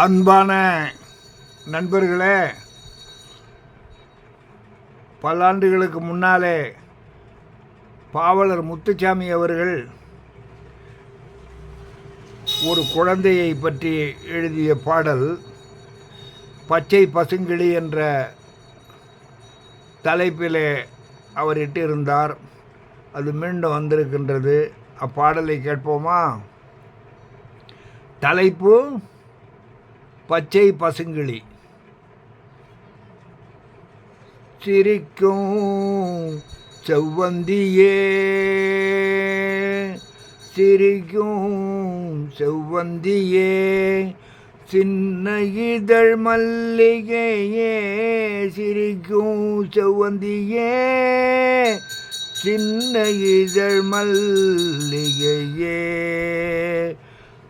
அன்பான நண்பர்களே, பல்லாண்டுகளுக்கு முன்னாலே பாவலர் முத்துசாமி அவர்கள் ஒரு குழந்தையை பற்றி எழுதிய பாடல் பச்சை பசுங்கிளி என்ற தலைப்பிலே அவர் இட்டிருந்தார். அது மீண்டும் வந்திருக்கின்றது. அப்பாடலை கேட்போமா? தலைப்பு பச்சை பசுங்கிளி. சிரிக்கும் செவ்வந்தியே, சிரிக்கும் செவ்வந்தியே, சின்ன இதழ் மல்லிகையே, சிரிக்கும் செவ்வந்தியே, சின்ன இதழ் மல்லிகையே,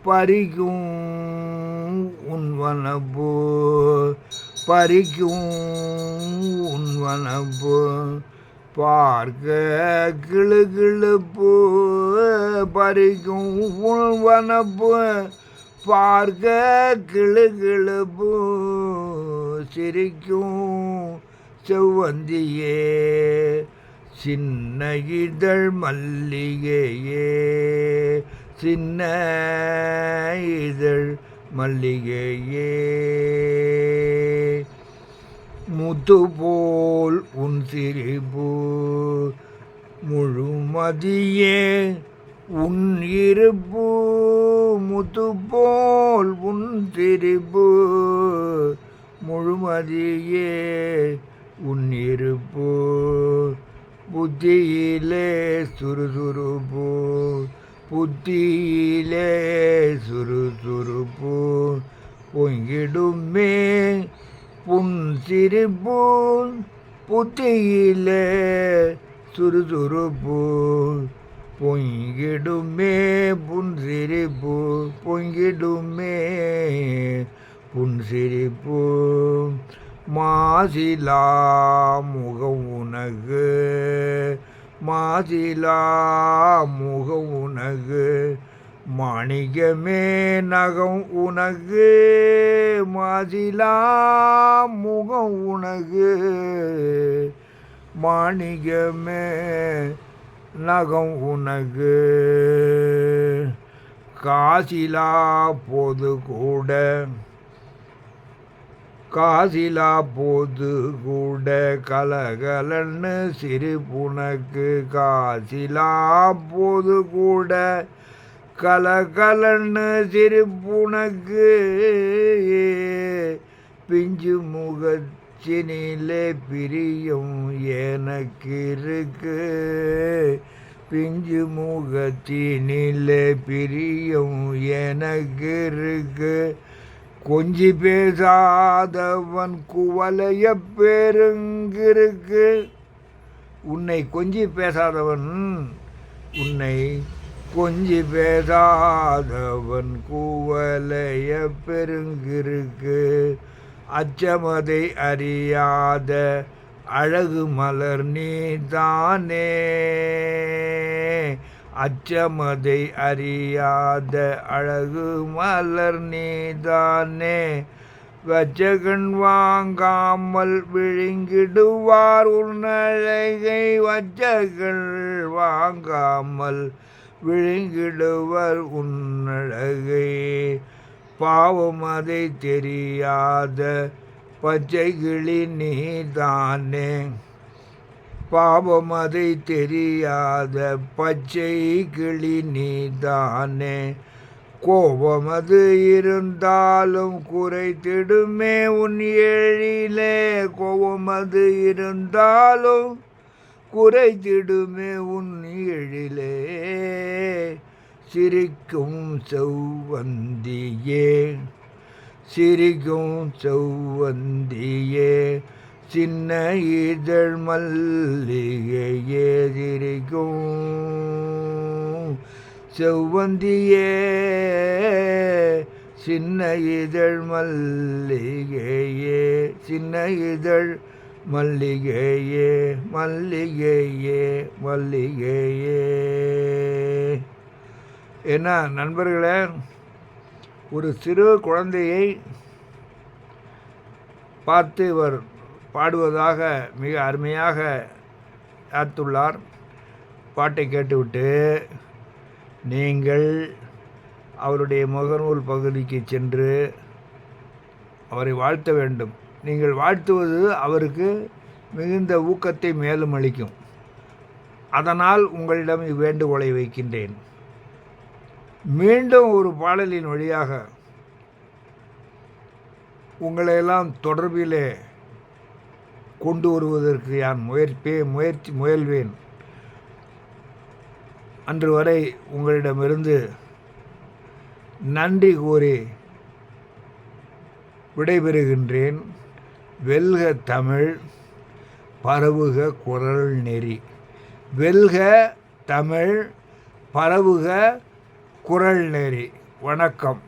பறிக்கும் உன்வனப்பு, பறிக்கும் உன்வனப்பு, பார்க்க கிளுகிளுப்பு, பறிக்கும் உன்வனப்பு, பார்க்க கிளுகிளுப்பு, சிரிக்கும் செவ்வந்தியே, சின்ன இதழ் மல்லிகையே, சின்ன இதழ் மல்லிகையே, முத்து போல் உன் சிரிப்பு, முழுமதியே உன் இருப்பு, முத்து போல் உன் சிரிப்பு, முழுமதியே உன் இருப்பு, புத்தியிலே சுறுசுறுப்பு, புத்தியிலே சுறுசுறுப்பு, பொங்கிடுமே புன் சிரிப்பு, புத்தியிலே சுறுசுறுப்பு, பொங்கிடுமே புன் சிரிப்பு, பொங்கிடுமே புன் சிரிப்பு, மாசிலா முகம் உனக்கு, மாசிலா முகம் உனக்கு, மாணிக்கமே நகம் உனக்கு, மாசிலா முகம் உனக்கு, மாணிக்கமே நகம் உனக்கு, காசிலா போது கூட, காசிலா போது கூட, கலகலன்னு சிரிப்புனக்கு, காசிலா போது கூட, கலகலன்னு சிரிப்புனக்கு, பிஞ்சு முகச்சினிலே பிரியம் எனக்கு இருக்கு, பிஞ்சு முகத்தினிலே பிரியம் எனக்கு இருக்கு, கொஞ்சி பேசாதவன் குவலைய பெருங்கிருக்கு, உன்னை கொஞ்சி பேசாதவன், உன்னை கொஞ்சி பேசாதவன் குவலைய பெருங்கிருக்கு, அச்சமதை அறியாத அழகு மலர் நீதானே, அச்சமதை அறியாத அழகு மலர் நீதானே, வச்சகன் வாங்காமல் விழுங்கிடுவார் உன்னழகை, வச்சகன் வாங்காமல் விழுங்கிடுவர் உன்னழகை, பாவம் அதை தெரியாத பச்சை கிளி நீதானே, பாவம் அதை தெரியாத பச்சை கிளி நீதானே, கோபம் அது இருந்தாலும் குறைத்திடுமே உன் எழிலே, கோபம் அது இருந்தாலும் குறைத்திடுமே உன் எழிலே, சிரிக்கும் செவ்வந்தியே, சிரிக்கும் செவ்வந்தியே, சின்ன இதழ் மல்லிகையே, சிரிக்கும் செவ்வந்தியே, சின்ன இதழ் மல்லிகையே, சின்ன இதழ் மல்லிகையே, மல்லிகையே, மல்லிகையே. என்ன நண்பர்களே, ஒரு சிறு குழந்தையை பார்த்து இவர் பாடுவதாக மிக அருமையாக யாத்துள்ளார். பாட்டை கேட்டுவிட்டு நீங்கள் அவருடைய முகநூல் பகுதிக்கு சென்று அவரை வாழ்த்த வேண்டும். நீங்கள் வாழ்த்துவது அவருக்கு மிகுந்த ஊக்கத்தை மேலும் அளிக்கும். அதனால் உங்களிடம் இவ்வேண்டுகோளை வைக்கின்றேன். மீண்டும் ஒரு பாடலின் வழியாக உங்களையெல்லாம் தொடர்பிலே கொண்டு வருவதற்கு நான் முயல்வேன். அன்று வரை உங்களிடமிருந்து நன்றி கூறி விடைபெறுகின்றேன். வெல்க தமிழ், பரவுக குரல் நெறி. வெல்க தமிழ், பரவுக குரல் நெறி. வணக்கம்.